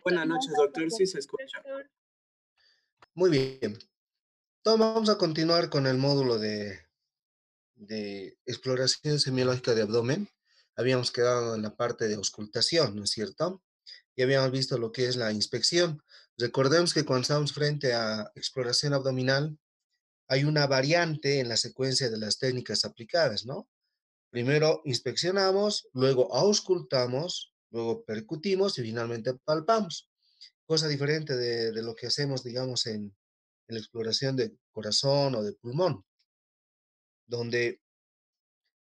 Buenas noches, doctor. Sí se escucha. Muy bien. Entonces vamos a continuar con el módulo de exploración semiológica de abdomen. Habíamos quedado en la parte de auscultación, ¿no es cierto? Y habíamos visto lo que es la inspección. Recordemos que cuando estamos frente a exploración abdominal, hay una variante en la secuencia de las técnicas aplicadas, ¿no? Primero inspeccionamos, luego auscultamos, luego percutimos y finalmente palpamos. Cosa diferente de lo que hacemos, digamos, en la exploración de corazón o de pulmón, donde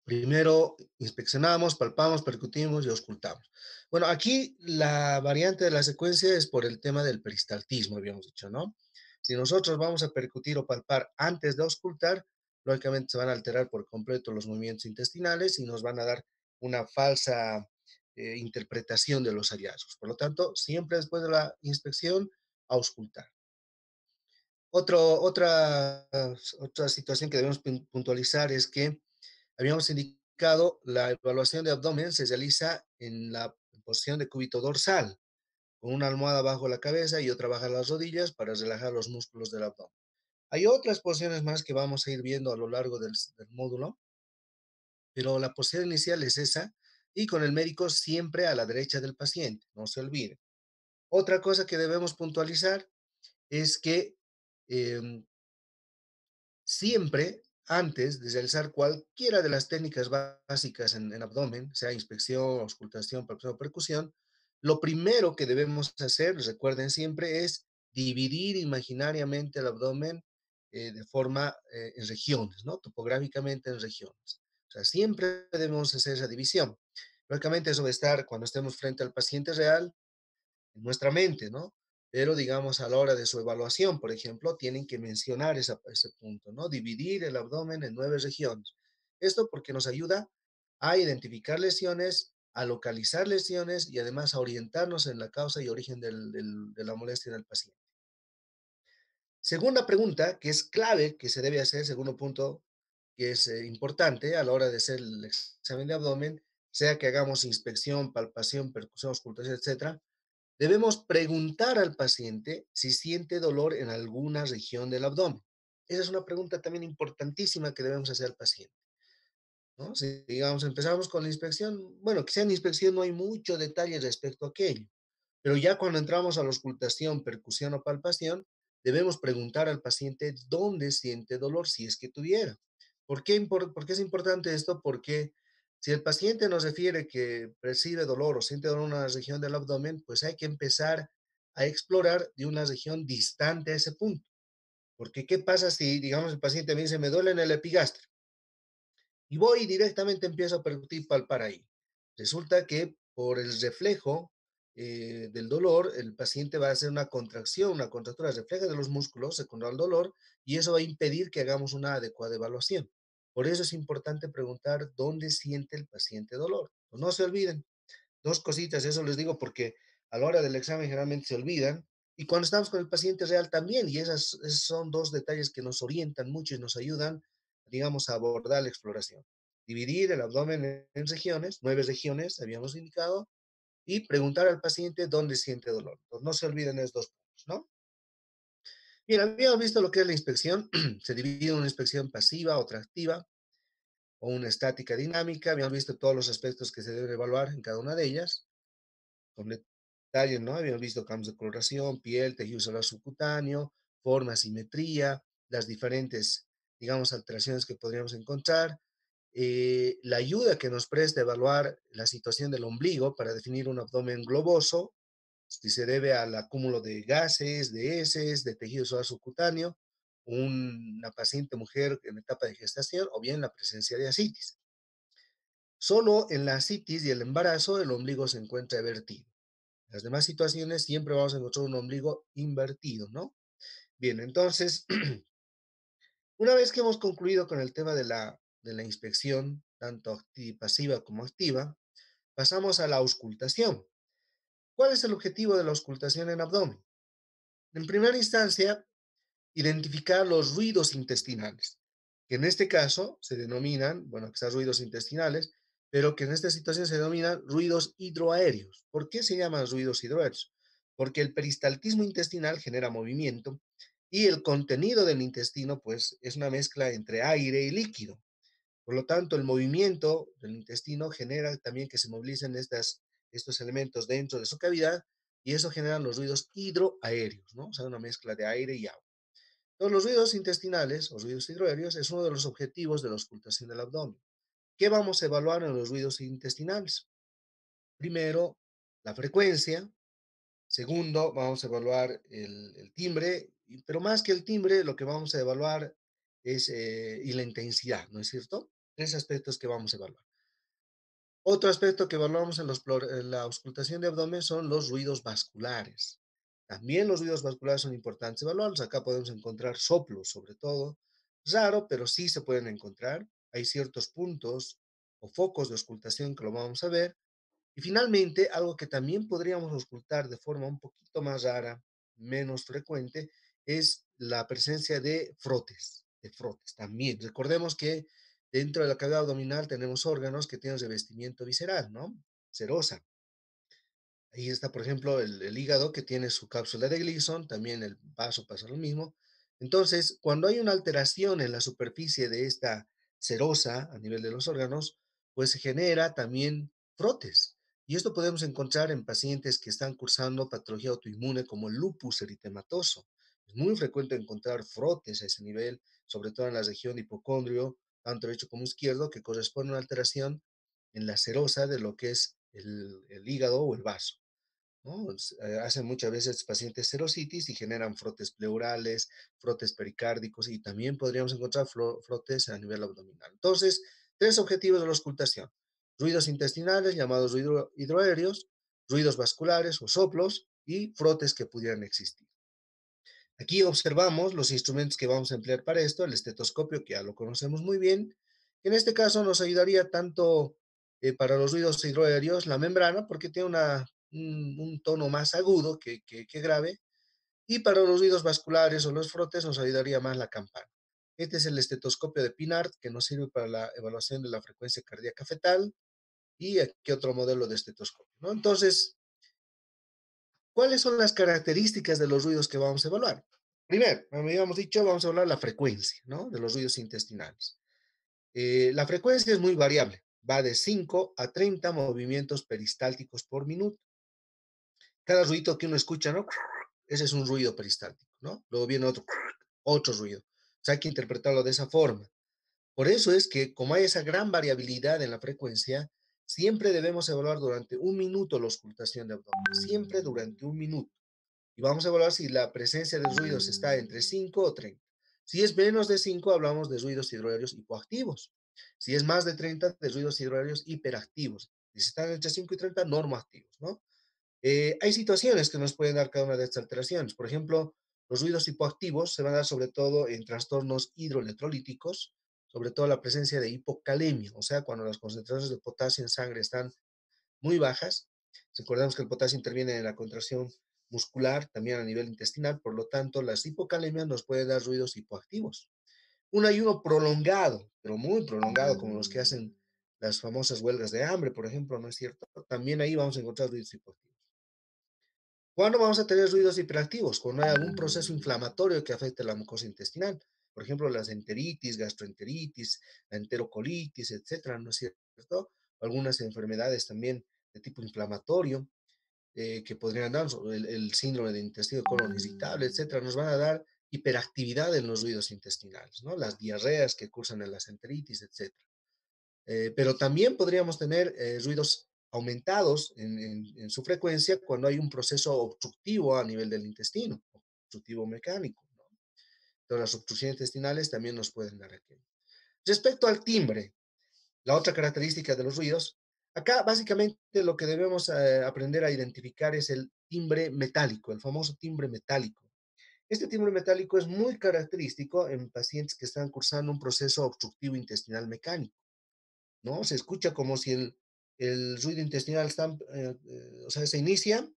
primero inspeccionamos, palpamos, percutimos y auscultamos. Bueno, aquí la variante de la secuencia es por el tema del peristaltismo, habíamos dicho, ¿no? Si nosotros vamos a percutir o palpar antes de auscultar, lógicamente se van a alterar por completo los movimientos intestinales y nos van a dar una falsa interpretación de los hallazgos. Por lo tanto, siempre después de la inspección, auscultar. Otra situación que debemos puntualizar es que habíamos indicado la evaluación de abdomen se realiza en la posición de cúbito dorsal, con una almohada bajo la cabeza y otra bajo las rodillas para relajar los músculos del abdomen. Hay otras posiciones más que vamos a ir viendo a lo largo del módulo, pero la posición inicial es esa y con el médico siempre a la derecha del paciente, no se olvide. Otra cosa que debemos puntualizar es que eh, siempre, antes de realizar cualquiera de las técnicas básicas en abdomen, sea inspección, auscultación, palpación o percusión, lo primero que debemos hacer, recuerden siempre, es dividir imaginariamente el abdomen de forma en regiones, ¿no? Topográficamente en regiones. O sea, siempre debemos hacer esa división. Lógicamente eso va a estar cuando estemos frente al paciente real, en nuestra mente, ¿no? Pero digamos a la hora de su evaluación, por ejemplo, tienen que mencionar ese punto, ¿no? Dividir el abdomen en 9 regiones. Esto porque nos ayuda a identificar lesiones, a localizar lesiones y además a orientarnos en la causa y origen de la molestia en el paciente. Segunda pregunta, que es clave, que se debe hacer, segundo punto, que es importante a la hora de hacer el examen de abdomen, sea que hagamos inspección, palpación, percusión, auscultación, etcétera, debemos preguntar al paciente si siente dolor en alguna región del abdomen. Esa es una pregunta también importantísima que debemos hacer al paciente, ¿no? Si, digamos, empezamos con la inspección, bueno, quizá en la inspección no hay mucho detalle respecto a aquello, pero ya cuando entramos a la auscultación, percusión o palpación, debemos preguntar al paciente dónde siente dolor, si es que tuviera. ¿Por qué es importante esto? Porque si el paciente nos refiere que percibe dolor o siente dolor en una región del abdomen, pues hay que empezar a explorar de una región distante a ese punto. Porque ¿qué pasa si, digamos, el paciente me dice, me duele en el epigastrio? Y voy y directamente empiezo a percutir, palpar ahí. Resulta que por el reflejo del dolor, el paciente va a hacer una contractura refleja de los músculos secundaria al dolor, y eso va a impedir que hagamos una adecuada evaluación. Por eso es importante preguntar dónde siente el paciente dolor. Pues no se olviden, dos cositas, eso les digo porque a la hora del examen generalmente se olvidan, y cuando estamos con el paciente real también, y esos son dos detalles que nos orientan mucho y nos ayudan, digamos, a abordar la exploración. Dividir el abdomen en regiones, 9 regiones habíamos indicado, y preguntar al paciente dónde siente dolor. Entonces, no se olviden esos dos puntos, ¿no? Bien, habíamos visto lo que es la inspección. Se divide en una inspección pasiva, otra activa, o una estática dinámica. Habíamos visto todos los aspectos que se deben evaluar en cada una de ellas, con detalle, ¿no? Habíamos visto cambios de coloración, piel, tejido solar subcutáneo, forma, simetría, las diferentes, digamos, alteraciones que podríamos encontrar, la ayuda que nos presta evaluar la situación del ombligo para definir un abdomen globoso, si se debe al acúmulo de gases, de heces, de tejido solar subcutáneo, una paciente mujer en etapa de gestación o bien la presencia de ascitis. Solo en la ascitis y el embarazo el ombligo se encuentra vertido. En las demás situaciones siempre vamos a encontrar un ombligo invertido, ¿no? Bien, entonces, una vez que hemos concluido con el tema de la inspección, tanto pasiva como activa, pasamos a la auscultación. ¿Cuál es el objetivo de la auscultación en abdomen? En primera instancia, identificar los ruidos intestinales, que en este caso se denominan, bueno, quizás ruidos intestinales, pero que en esta situación se denominan ruidos hidroaéreos. ¿Por qué se llaman ruidos hidroaéreos? porque el peristaltismo intestinal genera movimiento y el contenido del intestino, pues, es una mezcla entre aire y líquido. Por lo tanto, el movimiento del intestino genera también que se movilicen estos elementos dentro de su cavidad y eso genera los ruidos hidroaéreos, ¿no? O sea, una mezcla de aire y agua. Entonces, los ruidos intestinales o ruidos hidroaéreos es uno de los objetivos de la auscultación del abdomen. ¿Qué vamos a evaluar en los ruidos intestinales? Primero, la frecuencia. Segundo, vamos a evaluar el timbre, pero más que el timbre, lo que vamos a evaluar es y la intensidad, ¿no es cierto? Tres aspectos que vamos a evaluar. Otro aspecto que evaluamos en la auscultación de abdomen son los ruidos vasculares. También los ruidos vasculares son importantes evaluarlos. Acá podemos encontrar soplos, sobre todo. Raro, pero sí se pueden encontrar. Hay ciertos puntos o focos de auscultación que lo vamos a ver. Y finalmente, algo que también podríamos auscultar de forma un poquito más rara, menos frecuente, es la presencia de frotes también. Recordemos que dentro de la cavidad abdominal tenemos órganos que tienen revestimiento visceral, ¿no? Serosa. Ahí está, por ejemplo, el hígado que tiene su cápsula de Gleason, también el vaso pasa lo mismo. Entonces, cuando hay una alteración en la superficie de esta serosa a nivel de los órganos, pues se genera también frotes. Y esto podemos encontrar en pacientes que están cursando patología autoinmune como el lupus eritematoso. Es muy frecuente encontrar frotes a ese nivel, sobre todo en la región hipocondrio, tanto derecho como izquierdo, que corresponde a una alteración en la serosa de lo que es el hígado o el vaso, ¿no? Hacen muchas veces pacientes serositis y generan frotes pleurales, frotes pericárdicos y también podríamos encontrar frotes a nivel abdominal. Entonces, tres objetivos de la auscultación: ruidos intestinales llamados hidroaéreos, ruidos vasculares o soplos y frotes que pudieran existir. Aquí observamos los instrumentos que vamos a emplear para esto, el estetoscopio, que ya lo conocemos muy bien. En este caso nos ayudaría tanto para los ruidos hidroaéreos la membrana, porque tiene un tono más agudo que grave, y para los ruidos vasculares o los frotes nos ayudaría más la campana. Este es el estetoscopio de Pinart, que nos sirve para la evaluación de la frecuencia cardíaca fetal, y aquí otro modelo de estetoscopio, ¿no? Entonces, ¿cuáles son las características de los ruidos que vamos a evaluar? Primero, como habíamos dicho, vamos a evaluar la frecuencia, ¿no?, de los ruidos intestinales. La frecuencia es muy variable, va de 5 a 30 movimientos peristálticos por minuto. Cada ruido que uno escucha, ¿no?, ese es un ruido peristáltico, ¿no? Luego viene otro ruido. O sea, hay que interpretarlo de esa forma. Por eso es que, como hay esa gran variabilidad en la frecuencia, siempre debemos evaluar durante un minuto la auscultación de abdomen, siempre durante un minuto. Y vamos a evaluar si la presencia de ruidos está entre 5 o 30. Si es menos de 5, hablamos de ruidos hidroaéreos hipoactivos. Si es más de 30, de ruidos hidroaéreos hiperactivos. Y si están entre 5 y 30, normoactivos, ¿no? Hay situaciones que nos pueden dar cada una de estas alteraciones. Por ejemplo, los ruidos hipoactivos se van a dar sobre todo en trastornos hidroelectrolíticos, sobre todo la presencia de hipocalemia, o sea, cuando las concentraciones de potasio en sangre están muy bajas. Recordemos que el potasio interviene en la contracción muscular, también a nivel intestinal, por lo tanto, las hipocalemias nos pueden dar ruidos hipoactivos. Un ayuno prolongado, pero muy prolongado, como los que hacen las famosas huelgas de hambre, por ejemplo, ¿no es cierto? También ahí vamos a encontrar ruidos hipoactivos. ¿Cuándo vamos a tener ruidos hiperactivos? Cuando hay algún proceso inflamatorio que afecte la mucosa intestinal. Por ejemplo, las enteritis, gastroenteritis, la enterocolitis, etcétera, ¿no es cierto? Algunas enfermedades también de tipo inflamatorio que podrían dar el síndrome de intestino colon irritable, etcétera, nos van a dar hiperactividad en los ruidos intestinales, ¿no? Las diarreas que cursan en las enteritis, etcétera. Pero también podríamos tener ruidos aumentados en su frecuencia cuando hay un proceso obstructivo a nivel del intestino, obstructivo mecánico, ¿no? Entonces, las obstrucciones intestinales también nos pueden dar aquello. Respecto al timbre, la otra característica de los ruidos, acá básicamente lo que debemos aprender a identificar es el timbre metálico, el famoso timbre metálico. Este timbre metálico es muy característico en pacientes que están cursando un proceso obstructivo intestinal mecánico, ¿no? Se escucha como si el ruido intestinal está, o sea, se inicia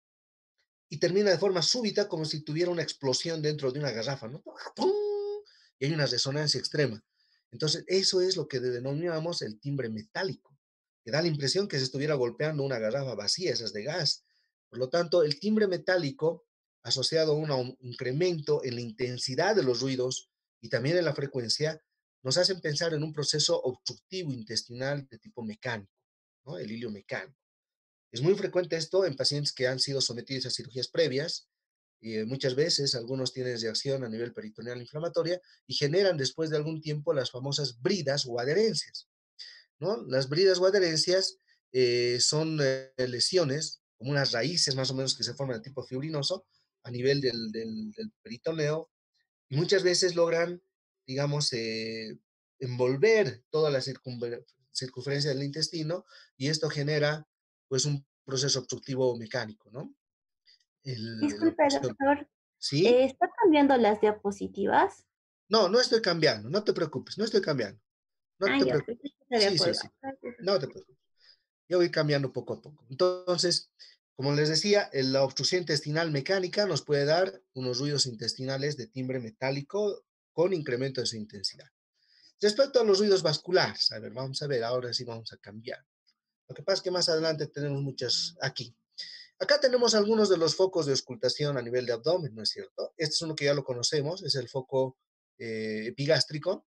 y termina de forma súbita como si tuviera una explosión dentro de una garrafa, ¿no? ¡Pum! Y hay una resonancia extrema. Entonces, eso es lo que denominamos el timbre metálico, que da la impresión que se estuviera golpeando una garrafa vacía, esas de gas. Por lo tanto, el timbre metálico asociado a un incremento en la intensidad de los ruidos y también en la frecuencia, nos hacen pensar en un proceso obstructivo intestinal de tipo mecánico, ¿no? El hilio mecánico. Es muy frecuente esto en pacientes que han sido sometidos a cirugías previas y muchas veces algunos tienen reacción a nivel peritoneal inflamatoria y generan después de algún tiempo las famosas bridas o adherencias, ¿no? Las bridas o adherencias son lesiones, como unas raíces más o menos que se forman de tipo fibrinoso a nivel del peritoneo y muchas veces logran, digamos, envolver toda la circunferencia del intestino y esto genera pues un proceso obstructivo mecánico, ¿no? La Disculpe, obstrucción. doctor, ¿Sí? ¿está cambiando las diapositivas? No, no estoy cambiando, no te preocupes, no estoy cambiando, no Ah, te ya, preocupes. pensé que se había Sí, sí, colgado. sí, no te preocupes. Yo voy cambiando poco a poco. Entonces, como les decía, la obstrucción intestinal mecánica nos puede dar unos ruidos intestinales de timbre metálico con incremento de su intensidad. Respecto a los ruidos vasculares, a ver, vamos a ver, ahora sí vamos a cambiar. Lo que pasa es que más adelante tenemos muchas aquí. Acá tenemos algunos de los focos de auscultación a nivel de abdomen, ¿no es cierto? Este es uno que ya lo conocemos, es el foco epigástrico,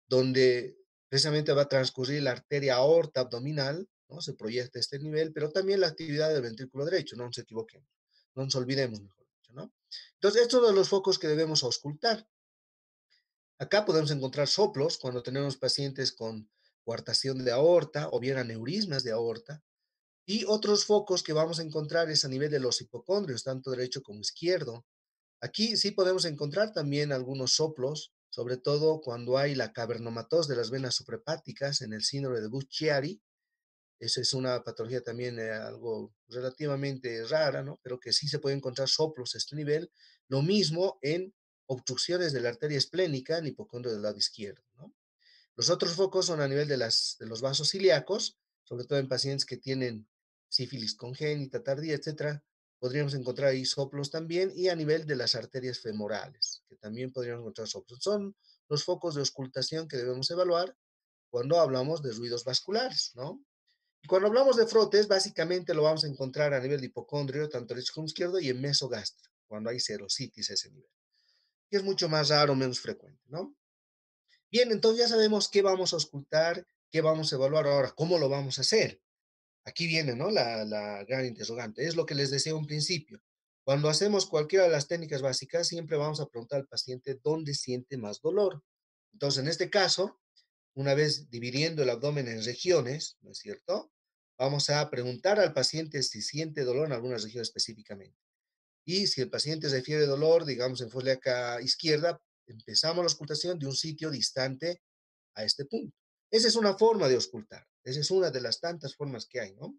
donde precisamente va a transcurrir la arteria aorta abdominal, ¿no? Se proyecta este nivel, pero también la actividad del ventrículo derecho, no nos equivoquemos, no nos olvidemos, mejor dicho, ¿no? Entonces, estos son los focos que debemos auscultar. Acá podemos encontrar soplos cuando tenemos pacientes con coartación de aorta o bien aneurismas de aorta. Y otros focos que vamos a encontrar es a nivel de los hipocondrios, tanto derecho como izquierdo. Aquí sí podemos encontrar también algunos soplos, sobre todo cuando hay la cavernomatós de las venas suprahepáticas en el síndrome de Buch-Chiari. Esa es una patología también algo relativamente rara, ¿no? Pero que sí se puede encontrar soplos a este nivel. Lo mismo en obstrucciones de la arteria esplénica en hipocondrio del lado izquierdo, ¿no? Los otros focos son a nivel de los vasos ilíacos, sobre todo en pacientes que tienen sífilis congénita, tardía, etcétera. Podríamos encontrar ahí soplos también y a nivel de las arterias femorales, que también podríamos encontrar soplos. Son los focos de auscultación que debemos evaluar cuando hablamos de ruidos vasculares, ¿no? Y cuando hablamos de frotes, básicamente lo vamos a encontrar a nivel de hipocondrio, tanto derecho como izquierdo, y en mesogástrico, cuando hay serositis a ese nivel. Y es mucho más raro, menos frecuente, ¿no? Bien, entonces ya sabemos qué vamos a auscultar, qué vamos a evaluar ahora, cómo lo vamos a hacer. Aquí viene, ¿no? La gran interrogante. Es lo que les decía un principio. Cuando hacemos cualquiera de las técnicas básicas, siempre vamos a preguntar al paciente dónde siente más dolor. Entonces, en este caso, una vez dividiendo el abdomen en regiones, ¿no es cierto? Vamos a preguntar al paciente si siente dolor en alguna región específicamente. Y si el paciente refiere dolor, digamos, en fosa ilíaca izquierda, empezamos la auscultación de un sitio distante a este punto. Esa es una forma de auscultar. Esa es una de las tantas formas que hay, ¿no?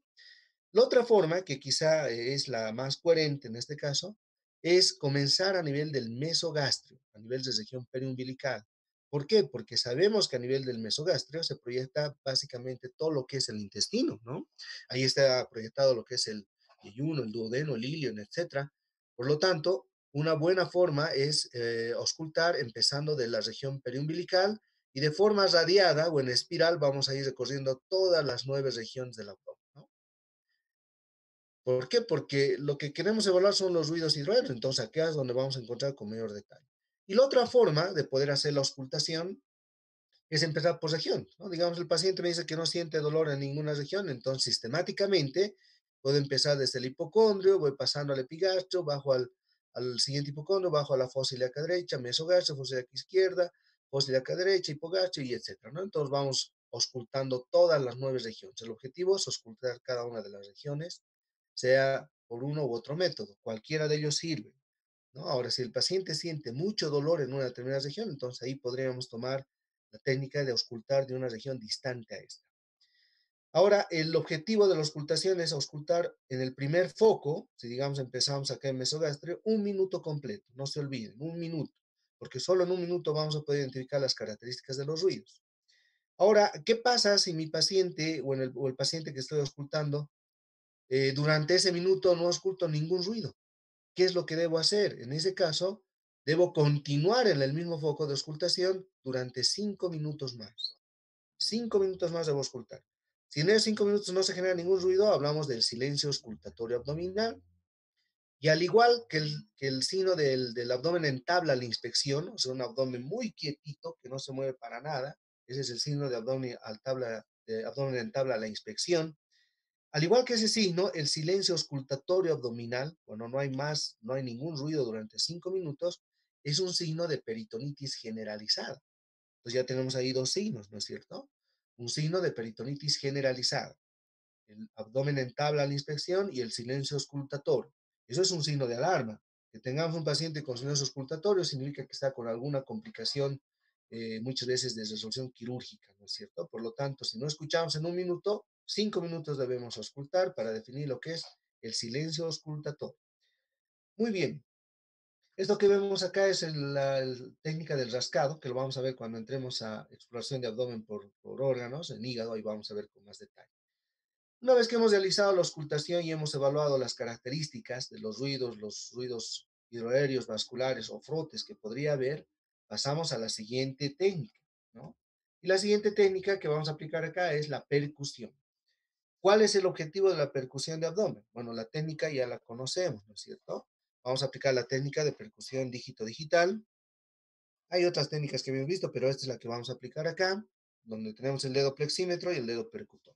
La otra forma, que quizá es la más coherente en este caso, es comenzar a nivel del mesogastrio, a nivel de región periumbilical. ¿Por qué? Porque sabemos que a nivel del mesogastrio se proyecta básicamente todo lo que es el intestino, ¿no? Ahí está proyectado lo que es el yeyuno, el duodeno, el ilion, etcétera. Por lo tanto, una buena forma es auscultar empezando de la región periumbilical y de forma radiada o en espiral vamos a ir recorriendo todas las 9 regiones del abdomen, ¿no? ¿Por qué? Porque lo que queremos evaluar son los ruidos hidroaéreos, entonces aquí es donde vamos a encontrar con mayor detalle. Y la otra forma de poder hacer la auscultación es empezar por región, ¿no? Digamos, el paciente me dice que no siente dolor en ninguna región, entonces sistemáticamente puedo empezar desde el hipocondrio, voy pasando al epigastrio, bajo al siguiente hipocondrio, bajo a la fosa ilíaca derecha, mesogastrio, fosa ilíaca izquierda, fosa ilíaca derecha, hipogastrio y etcétera, ¿no? Entonces vamos auscultando todas las 9 regiones. El objetivo es auscultar cada una de las regiones, sea por uno u otro método, cualquiera de ellos sirve, ¿no? Ahora, si el paciente siente mucho dolor en una determinada región, entonces ahí podríamos tomar la técnica de auscultar de una región distante a esta. Ahora, el objetivo de la auscultación es auscultar en el primer foco, si digamos empezamos acá en mesogastrio, un minuto completo, no se olviden, un minuto, porque solo en un minuto vamos a poder identificar las características de los ruidos. Ahora, ¿qué pasa si mi paciente o el paciente que estoy auscultando durante ese minuto no ausculto ningún ruido? ¿Qué es lo que debo hacer? En ese caso, debo continuar en el mismo foco de auscultación durante 5 minutos más. 5 minutos más debo auscultar. Si en esos 5 minutos no se genera ningún ruido, hablamos del silencio auscultatorio abdominal. Y al igual que el signo del abdomen entabla la inspección, o sea, un abdomen muy quietito, que no se mueve para nada, ese es el signo de abdomen entabla la inspección. Al igual que ese signo, el silencio auscultatorio abdominal, cuando no hay más, no hay ningún ruido durante 5 minutos, es un signo de peritonitis generalizada. Entonces ya tenemos ahí dos signos, ¿no es cierto? Un signo de peritonitis generalizada. El abdomen entabla la inspección y el silencio auscultatorio. Eso es un signo de alarma. Que tengamos un paciente con silencio auscultatorio significa que está con alguna complicación, muchas veces de resolución quirúrgica, ¿no es cierto? Por lo tanto, si no escuchamos en un minuto, 5 minutos debemos auscultar para definir lo que es el silencio auscultatorio. Muy bien. Esto que vemos acá es la técnica del rascado, que lo vamos a ver cuando entremos a exploración de abdomen por órganos, en hígado, ahí vamos a ver con más detalle. Una vez que hemos realizado la auscultación y hemos evaluado las características de los ruidos hidroaéreos, vasculares o frotes que podría haber, pasamos a la siguiente técnica, ¿no? Y la siguiente técnica que vamos a aplicar acá es la percusión. ¿Cuál es el objetivo de la percusión de abdomen? Bueno, la técnica ya la conocemos, ¿no es cierto? Vamos a aplicar la técnica de percusión dígito-digital. Hay otras técnicas que hemos visto, pero esta es la que vamos a aplicar acá, donde tenemos el dedo plexímetro y el dedo percutor.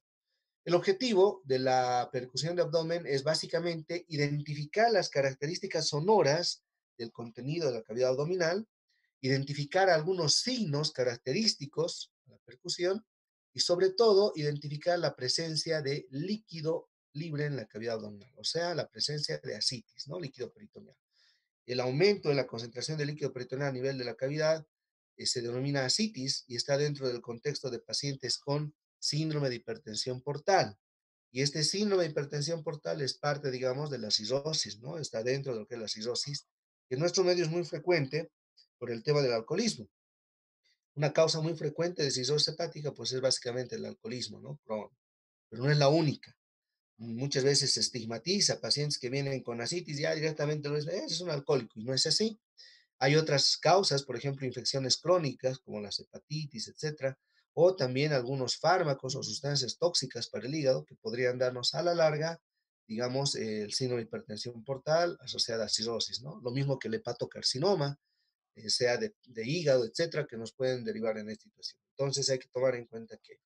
El objetivo de la percusión de abdomen es básicamente identificar las características sonoras del contenido de la cavidad abdominal, identificar algunos signos característicos de la percusión y sobre todo identificar la presencia de líquido libre en la cavidad abdominal, o sea, la presencia de ascitis, ¿no? Líquido peritoneal. El aumento de la concentración de líquido peritoneal a nivel de la cavidad se denomina ascitis y está dentro del contexto de pacientes con síndrome de hipertensión portal. Y este síndrome de hipertensión portal es parte, digamos, de la cirrosis, ¿no? Está dentro de lo que es la cirrosis, que en nuestro medio es muy frecuente por el tema del alcoholismo. Una causa muy frecuente de cirrosis hepática, pues es básicamente el alcoholismo, ¿no? Pero no es la única. Muchas veces se estigmatiza a pacientes que vienen con ascitis, ya directamente lo dicen, es un alcohólico, y no es así. Hay otras causas, por ejemplo, infecciones crónicas como las hepatitis, etcétera, o también algunos fármacos o sustancias tóxicas para el hígado que podrían darnos a la larga, digamos, el síndrome de hipertensión portal asociada a cirrosis, ¿no? Lo mismo que el hepatocarcinoma, sea de hígado, etcétera, que nos pueden derivar en esta situación. Entonces hay que tomar en cuenta que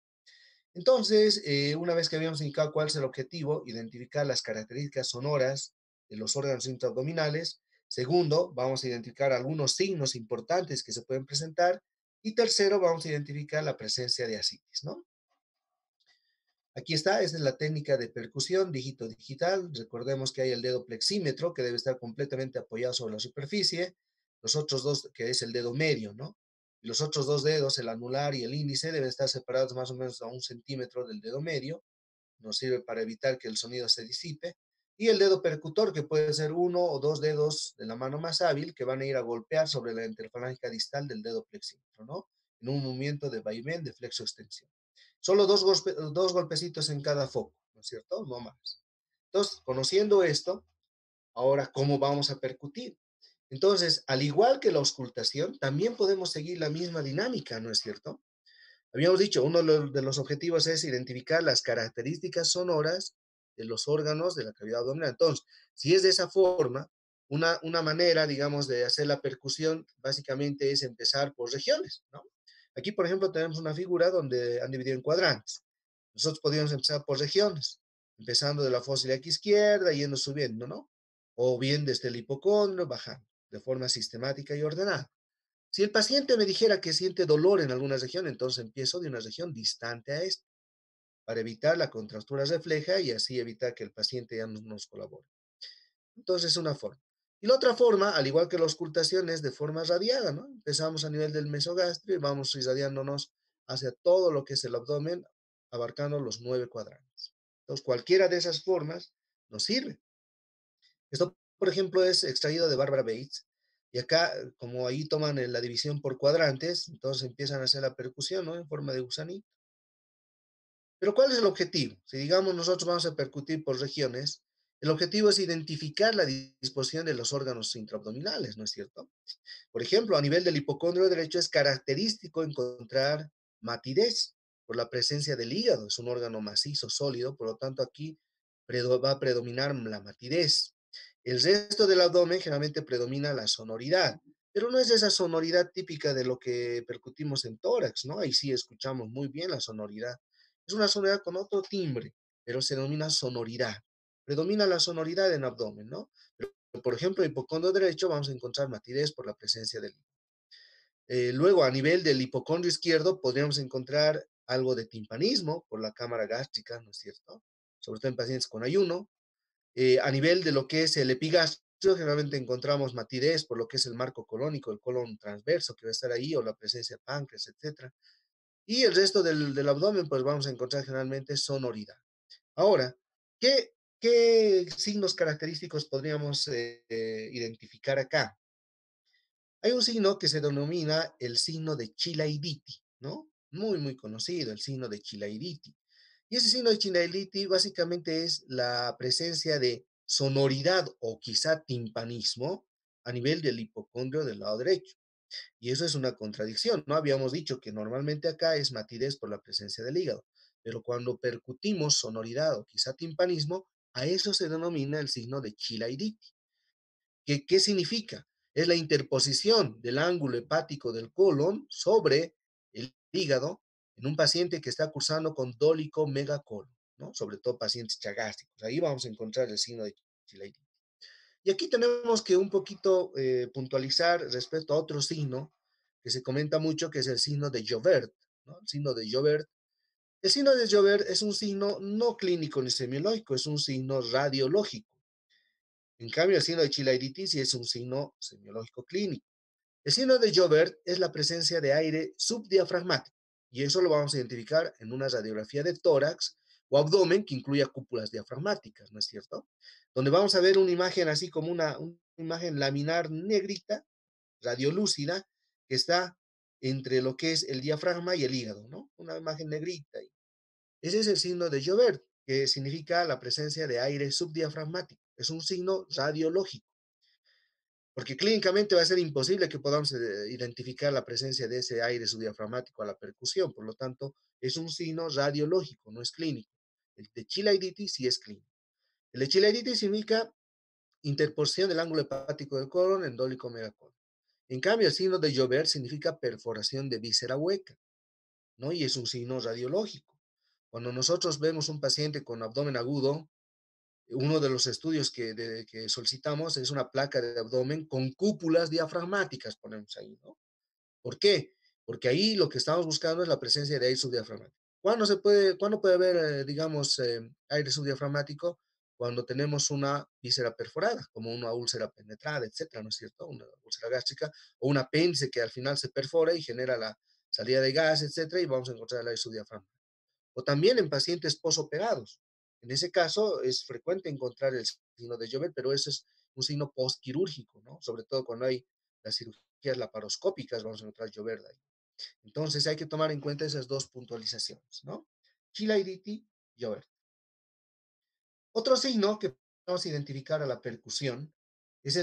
entonces, una vez que habíamos indicado cuál es el objetivo, identificar las características sonoras de los órganos intraabdominales. Segundo, vamos a identificar algunos signos importantes que se pueden presentar. Y tercero, vamos a identificar la presencia de ascitis, ¿no? Aquí está, esta es la técnica de percusión dígito digital. Recordemos que hay el dedo plexímetro que debe estar completamente apoyado sobre la superficie. Los otros dos, que es el dedo medio, ¿no? Y los otros dos dedos, el anular y el índice, deben estar separados más o menos a 1 centímetro del dedo medio. Nos sirve para evitar que el sonido se disipe. Y el dedo percutor, que puede ser uno o dos dedos de la mano más hábil, que van a ir a golpear sobre la interfalángica distal del dedo plexímetro, ¿no? En un movimiento de vaivén, de flexo-extensión. Solo dos golpecitos en cada foco, ¿no es cierto? No más. Entonces, conociendo esto, ahora, ¿cómo vamos a percutir? Entonces, al igual que la auscultación, también podemos seguir la misma dinámica, ¿no es cierto? Habíamos dicho, uno de los objetivos es identificar las características sonoras de los órganos de la cavidad abdominal. Entonces, si es de esa forma, una manera, digamos, de hacer la percusión básicamente es empezar por regiones, ¿no? Aquí, por ejemplo, tenemos una figura donde han dividido en cuadrantes. Nosotros podríamos empezar por regiones, empezando de la fosa ilíaca izquierda, yendo subiendo, ¿no? O bien desde el hipocondrio, bajando, de forma sistemática y ordenada. Si el paciente me dijera que siente dolor en alguna región, entonces empiezo de una región distante a esta, para evitar la contractura refleja y así evitar que el paciente ya no nos colabore. Entonces es una forma. Y la otra forma, al igual que la auscultación, es de forma radiada, ¿no? Empezamos a nivel del mesogastrio y vamos irradiándonos hacia todo lo que es el abdomen, abarcando los 9 cuadrantes. Entonces, cualquiera de esas formas nos sirve. Esto, por ejemplo, es extraído de Barbara Bates. Y acá, como ahí toman la división por cuadrantes, entonces empiezan a hacer la percusión, ¿no? En forma de gusanito. Pero ¿cuál es el objetivo? Si digamos nosotros vamos a percutir por regiones, el objetivo es identificar la disposición de los órganos intraabdominales, ¿no es cierto? Por ejemplo, a nivel del hipocondrio derecho es característico encontrar matidez por la presencia del hígado. Es un órgano macizo, sólido, por lo tanto aquí va a predominar la matidez. El resto del abdomen generalmente predomina la sonoridad, pero no es esa sonoridad típica de lo que percutimos en tórax, ¿no? Ahí sí escuchamos muy bien la sonoridad. Es una sonoridad con otro timbre, pero se denomina sonoridad. Predomina la sonoridad en abdomen, ¿no? Pero, por ejemplo, en hipocondrio derecho vamos a encontrar matidez por la presencia del. Luego, a nivel del hipocondrio izquierdo, podríamos encontrar algo de timpanismo por la cámara gástrica, ¿no es cierto? Sobre todo en pacientes con ayuno. A nivel de lo que es el epigastrio, generalmente encontramos matidez por lo que es el marco colónico, el colon transverso que va a estar ahí, o la presencia de páncreas, etc. Y el resto del abdomen, pues vamos a encontrar generalmente sonoridad. Ahora, ¿qué signos característicos podríamos identificar acá? Hay un signo que se denomina el signo de Chilaiditi, ¿no? Muy, muy conocido, el signo de Chilaiditi. Y ese signo de Chilaiditi básicamente es la presencia de sonoridad o quizá timpanismo a nivel del hipocondrio del lado derecho. Y eso es una contradicción, ¿no? Habíamos dicho que normalmente acá es matidez por la presencia del hígado, pero cuando percutimos sonoridad o quizá timpanismo, a eso se denomina el signo de Chilaiditi. ¿Qué significa? Es la interposición del ángulo hepático del colon sobre el hígado en un paciente que está cursando con dólico megacolon, ¿no? Sobre todo pacientes chagástricos. Ahí vamos a encontrar el signo de Chilaiditi. Y aquí tenemos que un poquito puntualizar respecto a otro signo que se comenta mucho, que es el signo de Joubert, ¿no? El signo de Joubert. El signo de Joubert es un signo no clínico ni semiológico, es un signo radiológico. En cambio, el signo de Chilaiditi sí es un signo semiológico clínico. El signo de Joubert es la presencia de aire subdiafragmático, y eso lo vamos a identificar en una radiografía de tórax o abdomen que incluya cúpulas diafragmáticas, ¿no es cierto? Donde vamos a ver una imagen así como una imagen laminar negrita, radiolúcida, que está entre lo que es el diafragma y el hígado, ¿no? Una imagen negrita. Ese es el signo de Joubert, que significa la presencia de aire subdiafragmático. Es un signo radiológico, porque clínicamente va a ser imposible que podamos identificar la presencia de ese aire subdiafragmático a la percusión. Por lo tanto, es un signo radiológico, no es clínico. El de Chilaiditi sí es clínico. El de Chilaiditi significa interposición del ángulo hepático del colon en dólico megacolon. En cambio, el signo de Joubert significa perforación de víscera hueca, ¿no? Y es un signo radiológico. Cuando nosotros vemos un paciente con abdomen agudo, uno de los estudios que solicitamos es una placa de abdomen con cúpulas diafragmáticas, ponemos ahí, ¿no? ¿Por qué? Porque ahí lo que estamos buscando es la presencia de aire subdiafragmático. ¿Cuándo puede haber, digamos, aire subdiafragmático? Cuando tenemos una víscera perforada, como una úlcera penetrada, etcétera, ¿no es cierto? Una úlcera gástrica o un apéndice que al final se perfora y genera la salida de gas, etcétera, y vamos a encontrar el aire subdiafragmático. O también en pacientes posoperados. En ese caso es frecuente encontrar el signo de Joubert, pero ese es un signo postquirúrgico, ¿no? Sobre todo cuando hay las cirugías laparoscópicas, vamos a encontrar Joubert ahí. Entonces hay que tomar en cuenta esas dos puntualizaciones, ¿no? Chilaiditi, Joubert. Otro signo que podemos identificar a la percusión es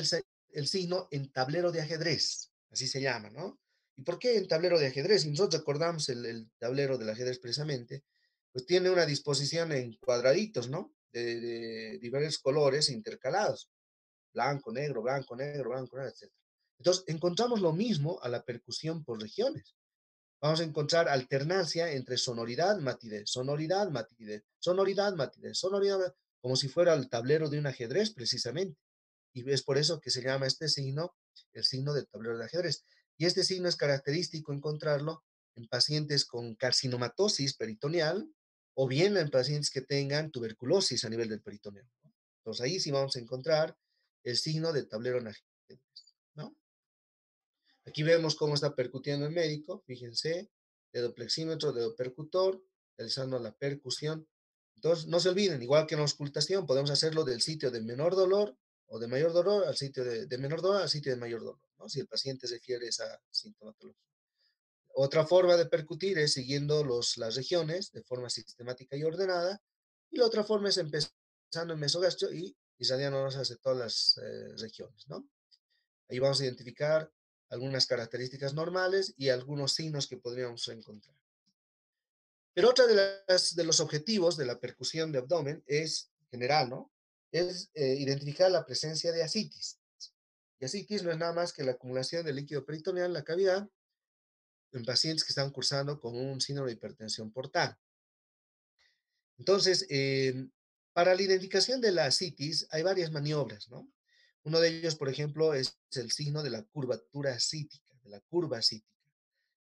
el signo en tablero de ajedrez, así se llama, ¿no? ¿Y por qué en tablero de ajedrez? Si nosotros recordamos el tablero del ajedrez precisamente, pues tiene una disposición en cuadraditos, ¿no? De diversos colores intercalados, blanco, negro, blanco, negro, blanco, negro, etc. Entonces, encontramos lo mismo a la percusión por regiones. Vamos a encontrar alternancia entre sonoridad, matidez, sonoridad, matidez, sonoridad, matidez, sonoridad, como si fuera el tablero de un ajedrez precisamente. Y es por eso que se llama este signo el signo del tablero de ajedrez. Y este signo es característico encontrarlo en pacientes con carcinomatosis peritoneal o bien en pacientes que tengan tuberculosis a nivel del peritoneo, ¿no? Entonces ahí sí vamos a encontrar el signo del tablero de ajedrez, ¿no? Aquí vemos cómo está percutiendo el médico, fíjense, dedo plexímetro, dedo percutor, realizando la percusión. Entonces, no se olviden, igual que en la auscultación, podemos hacerlo del sitio de menor dolor o de mayor dolor al sitio de menor dolor al sitio de mayor dolor, ¿no? Si el paciente refiere esa sintomatología. Otra forma de percutir es siguiendo las regiones de forma sistemática y ordenada. Y la otra forma es empezando en mesogastrio y irradiándonos hacia todas las regiones, ¿no? Ahí vamos a identificar algunas características normales y algunos signos que podríamos encontrar. Pero otra de los objetivos de la percusión de abdomen es general, ¿no? es identificar la presencia de ascitis. Y ascitis no es nada más que la acumulación de líquido peritoneal en la cavidad en pacientes que están cursando con un síndrome de hipertensión portal. Entonces, para la identificación de la ascitis hay varias maniobras, ¿no? Uno de ellos, por ejemplo, es el signo de la curvatura ascítica, de la curva ascítica.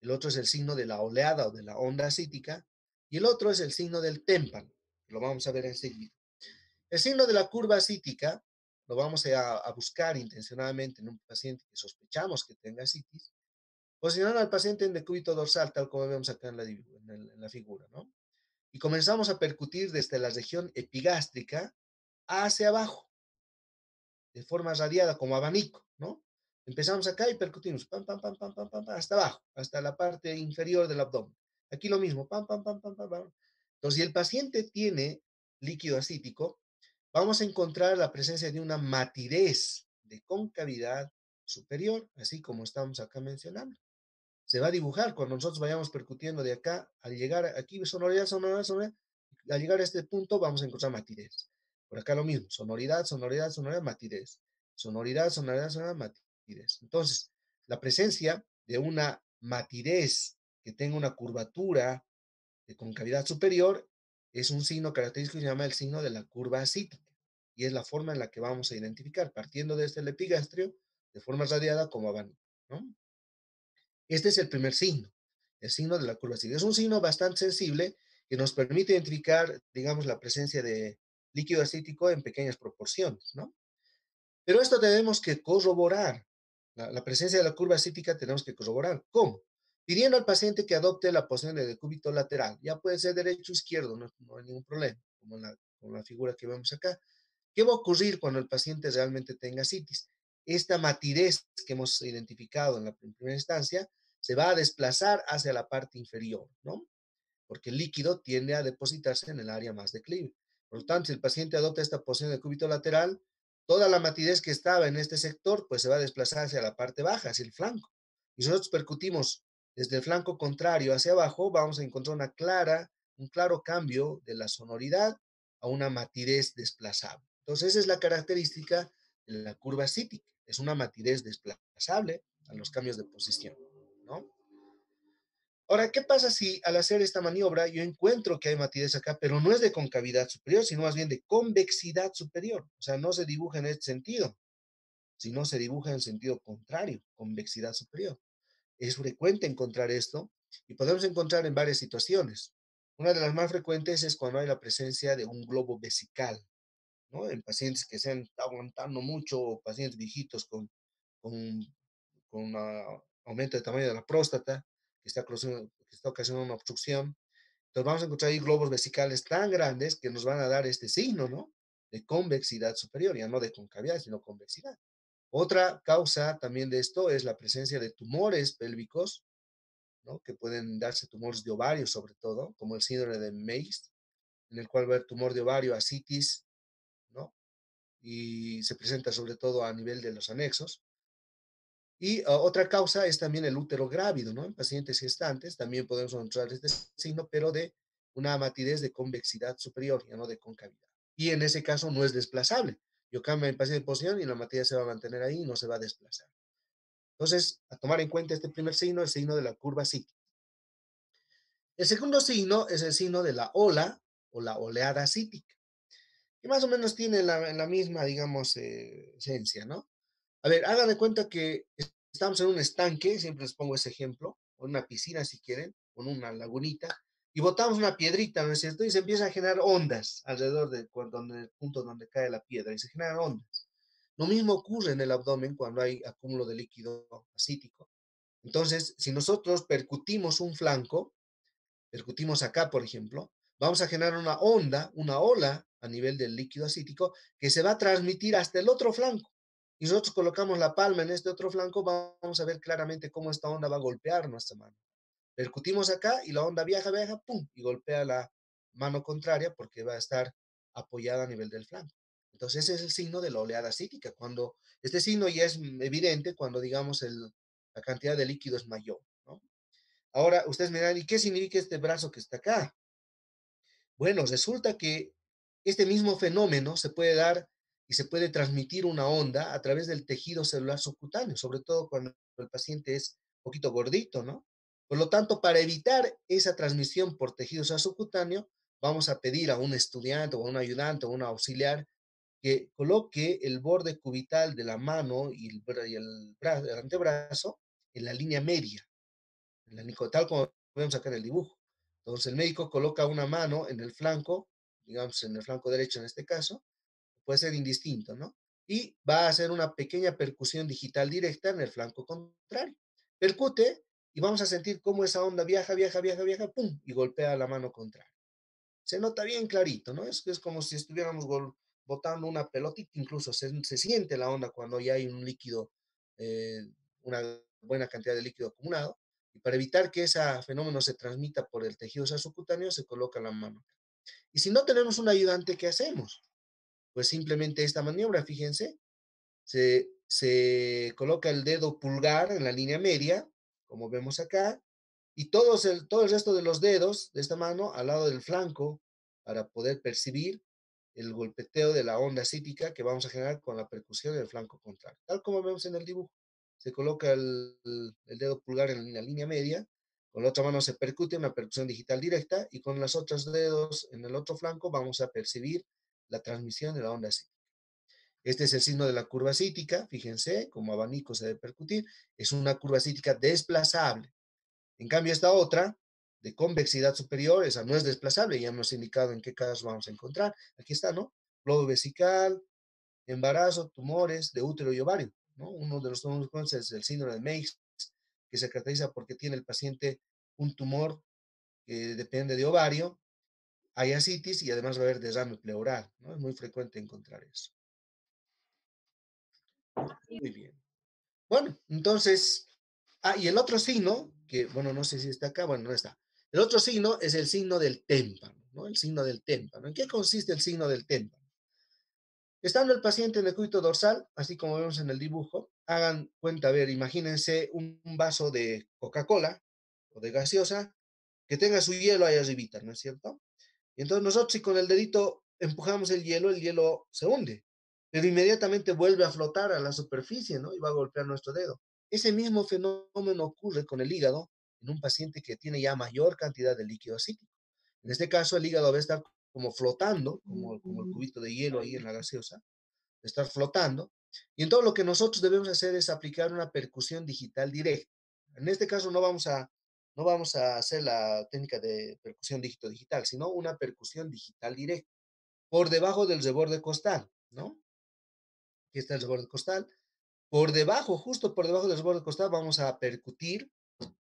El otro es el signo de la oleada o de la onda ascítica. Y el otro es el signo del témpano. Lo vamos a ver enseguida. El signo de la curva ascítica lo vamos a buscar intencionadamente en un paciente que sospechamos que tenga ascitis, posicionando al paciente en decúbito dorsal, tal como vemos acá en la figura, ¿no? Y comenzamos a percutir desde la región epigástrica hacia abajo, de forma radiada, como abanico, ¿no? Empezamos acá y percutimos, pam, pam, pam, pam, pam, pam, pam, hasta abajo, hasta la parte inferior del abdomen. Aquí lo mismo, pam, pam, pam, pam, pam, pam. Entonces, si el paciente tiene líquido ascítico, vamos a encontrar la presencia de una matidez de concavidad superior, así como estamos acá mencionando. Se va a dibujar cuando nosotros vayamos percutiendo de acá, al llegar aquí, sonoridad, sonoridad, sonoridad, al llegar a este punto vamos a encontrar matidez. Por acá lo mismo, sonoridad, sonoridad, sonoridad, matidez. Sonoridad, sonoridad, sonoridad, matidez. Entonces, la presencia de una matidez que tenga una curvatura de concavidad superior es un signo característico que se llama el signo de la curva ascítica. Y es la forma en la que vamos a identificar, partiendo desde el epigastrio, de forma radiada como abanico, ¿no? Este es el primer signo, el signo de la curva ascítica. Es un signo bastante sensible que nos permite identificar, digamos, la presencia de líquido ascítico en pequeñas proporciones, ¿no? Pero esto tenemos que corroborar. La presencia de la curva ascítica tenemos que corroborar. ¿Cómo? Pidiendo al paciente que adopte la posición de decúbito lateral. Ya puede ser derecho o izquierdo, no hay ningún problema, como la figura que vemos acá. ¿Qué va a ocurrir cuando el paciente realmente tenga ascitis? Esta matidez que hemos identificado en la primera instancia se va a desplazar hacia la parte inferior, ¿no? Porque el líquido tiende a depositarse en el área más declive. Por lo tanto, si el paciente adopta esta posición de cúbito lateral, toda la matidez que estaba en este sector, pues se va a desplazar hacia la parte baja, hacia el flanco. Y si nosotros percutimos desde el flanco contrario hacia abajo, vamos a encontrar un claro cambio de la sonoridad a una matidez desplazable. Entonces, esa es la característica de la curva ascítica. Es una matidez desplazable a los cambios de posición, ¿no? Ahora, ¿qué pasa si al hacer esta maniobra yo encuentro que hay matidez acá, pero no es de concavidad superior, sino más bien de convexidad superior? O sea, no se dibuja en este sentido, sino se dibuja en sentido contrario, convexidad superior. Es frecuente encontrar esto y podemos encontrar en varias situaciones. Una de las más frecuentes es cuando hay la presencia de un globo vesical, ¿no? En pacientes que se han estado aguantando mucho, o pacientes viejitos con, con aumento de tamaño de la próstata, que está ocasionando una obstrucción. Entonces vamos a encontrar ahí globos vesicales tan grandes que nos van a dar este signo, ¿no? De convexidad superior, ya no de concavidad, sino convexidad. Otra causa también de esto es la presencia de tumores pélvicos, ¿no? Que pueden darse tumores de ovario sobre todo, como el síndrome de Meiggs, en el cual va a haber tumor de ovario, ascitis, ¿no? Y se presenta sobre todo a nivel de los anexos. Y otra causa es también el útero grávido, ¿no? En pacientes gestantes también podemos encontrar este signo, pero de una matidez de convexidad superior, ya no de concavidad. Y en ese caso no es desplazable. Yo cambio el paciente de posición y la matidez se va a mantener ahí y no se va a desplazar. Entonces, a tomar en cuenta este primer signo, el signo de la curva cíclica. El segundo signo es el signo de la ola o la oleada cítica, que más o menos tiene la misma, digamos, esencia, ¿no? A ver, hagan de cuenta que estamos en un estanque, siempre les pongo ese ejemplo, o en una piscina si quieren, o en una lagunita, y botamos una piedrita, ¿no es cierto? Y se empiezan a generar ondas alrededor del punto donde cae la piedra, y se generan ondas. Lo mismo ocurre en el abdomen cuando hay acúmulo de líquido ascítico. Entonces, si nosotros percutimos un flanco, percutimos acá, por ejemplo, vamos a generar una onda, una ola a nivel del líquido acítico que se va a transmitir hasta el otro flanco. Y nosotros colocamos la palma en este otro flanco, vamos a ver claramente cómo esta onda va a golpear nuestra mano. Percutimos acá y la onda viaja, viaja, pum, y golpea la mano contraria porque va a estar apoyada a nivel del flanco. Entonces ese es el signo de la oleada acítica. Cuando este signo ya es evidente cuando, digamos, la cantidad de líquido es mayor, ¿no? Ahora, ustedes me dirán, ¿y qué significa este brazo que está acá? Bueno, resulta que este mismo fenómeno se puede dar y se puede transmitir una onda a través del tejido celular subcutáneo, sobre todo cuando el paciente es un poquito gordito, ¿no? Por lo tanto, para evitar esa transmisión por tejido celular subcutáneo, vamos a pedir a un estudiante o a un ayudante o a un auxiliar que coloque el borde cubital de la mano y el antebrazo en la línea media, tal como vemos acá en el dibujo. Entonces el médico coloca una mano en el flanco, digamos en el flanco derecho en este caso, puede ser indistinto, ¿no? Y va a hacer una pequeña percusión digital directa en el flanco contrario. Percute y vamos a sentir cómo esa onda viaja, viaja, viaja, viaja, pum, y golpea la mano contraria. Se nota bien clarito, ¿no? Es como si estuviéramos botando una pelotita, incluso se siente la onda cuando ya hay un líquido, una buena cantidad de líquido acumulado. Y para evitar que ese fenómeno se transmita por el tejido subcutáneo, se coloca la mano. Y si no tenemos un ayudante, ¿qué hacemos? Pues simplemente esta maniobra, fíjense, se coloca el dedo pulgar en la línea media, como vemos acá, y todo el resto de los dedos de esta mano al lado del flanco para poder percibir el golpeteo de la onda cítica que vamos a generar con la percusión del flanco contrario. Tal como vemos en el dibujo, se coloca el dedo pulgar en la línea media, con la otra mano se percute una percusión digital directa y con los otros dedos en el otro flanco vamos a percibir la transmisión de la onda cítica. Este es el signo de la curva cítica, fíjense, como abanico se debe percutir, es una curva cítica desplazable. En cambio, esta otra, de convexidad superior, esa no es desplazable, ya hemos indicado en qué casos vamos a encontrar. Aquí está, ¿no? Globo vesical, embarazo, tumores de útero y ovario, ¿no? Uno de los tumores es el síndrome de Meigs, que se caracteriza porque tiene el paciente un tumor que depende de ovario, hay ascitis y además va a haber derrame pleural, ¿no? Es muy frecuente encontrar eso. Muy bien. Bueno, entonces, y el otro signo, que bueno, no sé si está acá, bueno, no está. El otro signo es el signo del témpano, ¿no? El signo del témpano. ¿En qué consiste el signo del témpano? Estando el paciente en el cúbito dorsal, así como vemos en el dibujo, hagan cuenta, a ver, imagínense un vaso de Coca-Cola o de gaseosa que tenga su hielo ahí arribita, ¿no es cierto? Y entonces nosotros si con el dedito empujamos el hielo se hunde, pero inmediatamente vuelve a flotar a la superficie, ¿no? Y va a golpear nuestro dedo. Ese mismo fenómeno ocurre con el hígado en un paciente que tiene ya mayor cantidad de líquido acítico. En este caso, el hígado va a estar como flotando, como el cubito de hielo ahí en la gaseosa, va a estar flotando. Y entonces lo que nosotros debemos hacer es aplicar una percusión digital directa. En este caso no vamos a hacer la técnica de percusión dígito digital, sino una percusión digital directa por debajo del reborde costal, ¿no? Aquí está el reborde costal. Por debajo, justo por debajo del reborde costal, vamos a percutir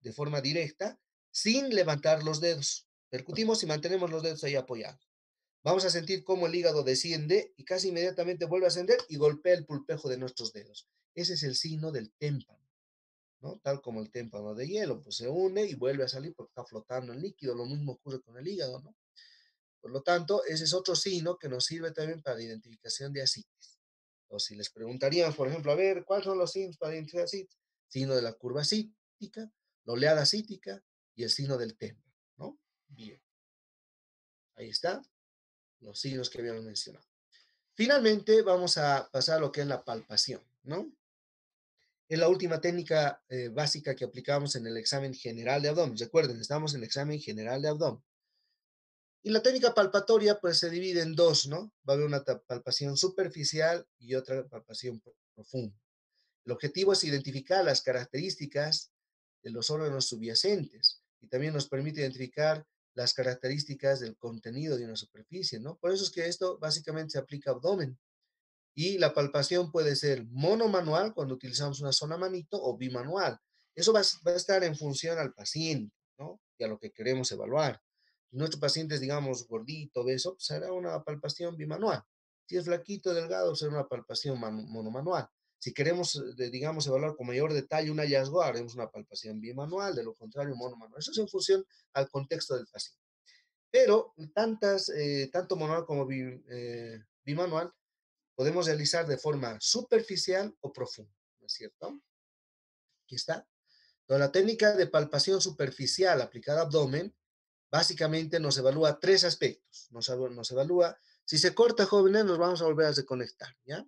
de forma directa sin levantar los dedos. Percutimos y mantenemos los dedos ahí apoyados. Vamos a sentir cómo el hígado desciende y casi inmediatamente vuelve a ascender y golpea el pulpejo de nuestros dedos. Ese es el signo del témpano, ¿no? Tal como el témpano de hielo, pues se une y vuelve a salir porque está flotando el líquido. Lo mismo ocurre con el hígado, ¿no? Por lo tanto, ese es otro signo que nos sirve también para la identificación de ascitis. O si les preguntarían, por ejemplo, a ver, ¿cuáles son los signos para identificar ascitis? Signo de la curva cítica, la oleada cítica y el signo del témpano, ¿no? Bien. Ahí está, los signos que habíamos mencionado. Finalmente, vamos a pasar a lo que es la palpación, ¿no? Es la última técnica básica que aplicamos en el examen general de abdomen. Recuerden, estamos en el examen general de abdomen. Y la técnica palpatoria, pues, se divide en dos, ¿no? Va a haber una palpación superficial y otra palpación profunda. El objetivo es identificar las características de los órganos subyacentes y también nos permite identificar las características del contenido de una superficie, ¿no? Por eso es que esto básicamente se aplica a abdomen. Y la palpación puede ser monomanual cuando utilizamos una sola manito o bimanual. Eso va a estar en función al paciente, ¿no? Y a lo que queremos evaluar. Si nuestro paciente es, digamos, gordito, obeso, pues será una palpación bimanual. Si es flaquito, delgado, será una palpación monomanual. Si queremos, digamos, evaluar con mayor detalle un hallazgo, haremos una palpación bimanual, de lo contrario, monomanual. Eso es en función al contexto del paciente. Pero tanto manual como bimanual podemos realizar de forma superficial o profunda, ¿no es cierto? Aquí está. Entonces, la técnica de palpación superficial aplicada a abdomen básicamente nos evalúa tres aspectos. Nos evalúa Si se corta, jóvenes, nos vamos a volver a reconectar, ¿ya?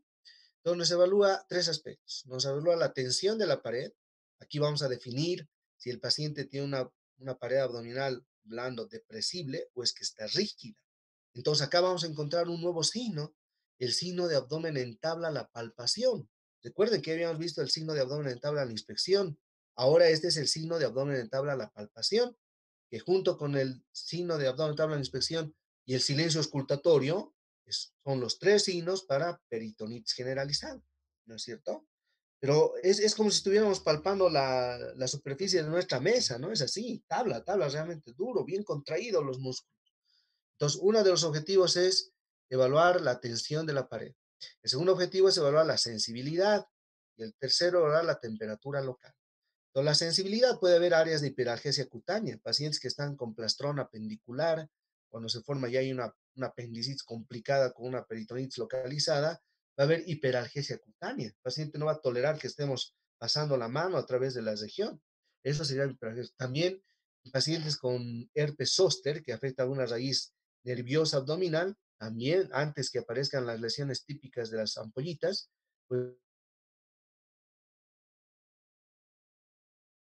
Entonces nos evalúa tres aspectos. Nos evalúa la tensión de la pared. Aquí vamos a definir si el paciente tiene una pared abdominal blando depresible o es que está rígida. Entonces acá vamos a encontrar un nuevo signo, el signo de abdomen en tabla, la palpación. Recuerden que habíamos visto el signo de abdomen en tabla, la inspección. Ahora este es el signo de abdomen en tabla, la palpación, que junto con el signo de abdomen en tabla, la inspección y el silencio auscultatorio, son los tres signos para peritonitis generalizada, ¿no es cierto? Pero es como si estuviéramos palpando la superficie de nuestra mesa, ¿no? Es así, tabla, tabla, realmente duro, bien contraídos los músculos. Entonces, uno de los objetivos es evaluar la tensión de la pared. El segundo objetivo es evaluar la sensibilidad. Y el tercero, evaluar la temperatura local. Entonces, la sensibilidad puede haber áreas de hiperalgesia cutánea, pacientes que están con plastrón apendicular, cuando se forma ya hay una apendicitis complicada con una peritonitis localizada, va a haber hiperalgesia cutánea. El paciente no va a tolerar que estemos pasando la mano a través de la región. Eso sería hiperalgesia. También pacientes con herpes zóster, que afecta a una raíz nerviosa abdominal, también antes que aparezcan las lesiones típicas de las ampollitas, pues